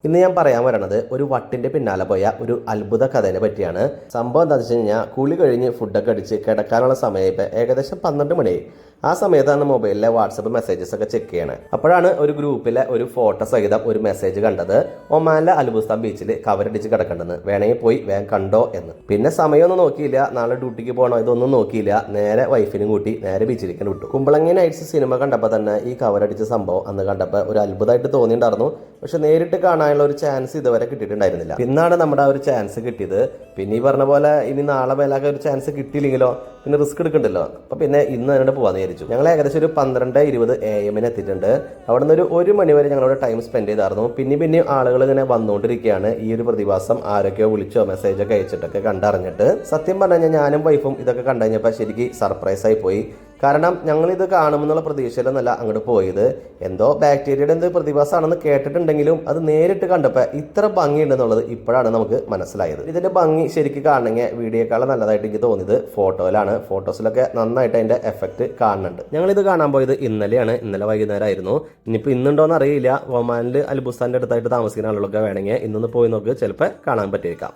ഇന്ന് ഞാൻ പറയാൻ വരണത് ഒരു വട്ടിന്റെ പിന്നാലെ പോയ ഒരു അത്ഭുത കഥയെ പറ്റിയാണ്. സംഭവം എന്താണെന്ന് വെച്ച് കഴിഞ്ഞാൽ കുളി കഴിഞ്ഞ് ഫുഡൊക്കെ അടിച്ച് കിടക്കാനുള്ള സമയം ഇപ്പം ഏകദേശം 12 മണിയായി. ആ സമയത്താണ് മൊബൈലിലെ വാട്സപ്പ് മെസ്സേജസ് ഒക്കെ ചെക്ക് ചെയ്യണത്. അപ്പോഴാണ് ഒരു ഗ്രൂപ്പിലെ ഒരു ഫോട്ടോ സഹിതം ഒരു മെസ്സേജ് കണ്ടത്. ഒമാനിലെ അൽബുസ്താൻ ബീച്ചിൽ കവറടിച്ച് കിടക്കണ്ടെന്ന്, വേണമെങ്കിൽ പോയി വേഗം കണ്ടോ എന്ന്. പിന്നെ സമയമൊന്നും നോക്കിയില്ല, നാളെ ഡ്യൂട്ടിക്ക് പോകണോ ഇതൊന്നും നോക്കിയില്ല, നേരെ വൈഫിനും കൂട്ടി നേരെ ബീച്ചിലേക്ക് വിട്ടു. കുമ്പളങ്ങി നൈറ്റ്സ് സിനിമ കണ്ടപ്പോൾ തന്നെ ഈ കവറടിച്ച സംഭവം അന്ന് കണ്ടപ്പോൾ ഒരു അത്ഭുതമായിട്ട് തോന്നിയിട്ടുണ്ടായിരുന്നു. പക്ഷെ നേരിട്ട് കാണാനുള്ള ഒരു ചാൻസ് ഇതുവരെ കിട്ടിയിട്ടുണ്ടായിരുന്നില്ല. പിന്നാണ് നമ്മുടെ ആ ഒരു ചാൻസ് കിട്ടിയത്. പിന്നെ ഈ പറഞ്ഞ പോലെ ഇനി നാളെ മേലാകെ ഒരു ചാൻസ് കിട്ടിയില്ലെങ്കിലോ പിന്നെ റിസ്ക് എടുക്കണ്ടല്ലോ. അപ്പൊ പിന്നെ ഇന്ന് തന്നെ പോകാന്ന് വിചാരിച്ചു. ഞങ്ങൾ ഏകദേശം ഒരു 12:20 AM എത്തിയിട്ടുണ്ട്. അവിടെ നിന്ന് ഒരു മണി വരെ ഞങ്ങളോട് ടൈം സ്പെൻഡ് ചെയ്തായിരുന്നു. പിന്നെ ആളുകൾ ഇങ്ങനെ വന്നുകൊണ്ടിരിക്കുകയാണ്. ഈ ഒരു പ്രതിഭാസം ആരൊക്കെയോ വിളിച്ചോ മെസ്സേജൊക്കെ അയച്ചിട്ടൊക്കെ കണ്ടറിഞ്ഞിട്ട് സത്യം പറഞ്ഞു കഴിഞ്ഞാൽ ഞാനും വൈഫും ഇതൊക്കെ കണ്ടുകഴിഞ്ഞപ്പോൾ ശരിക്കും സർപ്രൈസ് ആയി പോയി. കാരണം ഞങ്ങളിത് കാണുമെന്നുള്ള പ്രതീക്ഷയിലൊന്നല്ല അങ്ങോട്ട് പോയത്. എന്തോ ബാക്ടീരിയയുടെ എന്ത് പ്രതിഭാസമാണെന്ന് കേട്ടിട്ടുണ്ടെങ്കിലും അത് നേരിട്ട് കണ്ടപ്പോൾ ഇത്ര ഭംഗിയുണ്ടെന്നുള്ളത് ഇപ്പോഴാണ് നമുക്ക് മനസ്സിലായത്. ഇതിന്റെ ഭംഗി ശരിക്കും കാണണമെങ്കിൽ വീഡിയോക്കാളും നല്ലതായിട്ട് എനിക്ക് തോന്നിയത് ഫോട്ടോയിലാണ്. ഫോട്ടോസിലൊക്കെ നന്നായിട്ട് അതിന്റെ എഫക്റ്റ് കാണുന്നുണ്ട്. ഞങ്ങളിത് കാണാൻ പോയത് ഇന്നലെ വൈകുന്നേരം ആയിരുന്നു. ഇനിയിപ്പോൾ ഇന്നുണ്ടോയെന്ന് അറിയില്ല. ഒമാനിൽ അൽബുസ്താന്റെ അടുത്തായിട്ട് താമസിക്കുന്ന ആളുകളൊക്കെ വേണമെങ്കിൽ ഇന്നൊന്ന് പോയി നോക്ക്, ചിലപ്പോൾ കാണാൻ പറ്റിയേക്കാം.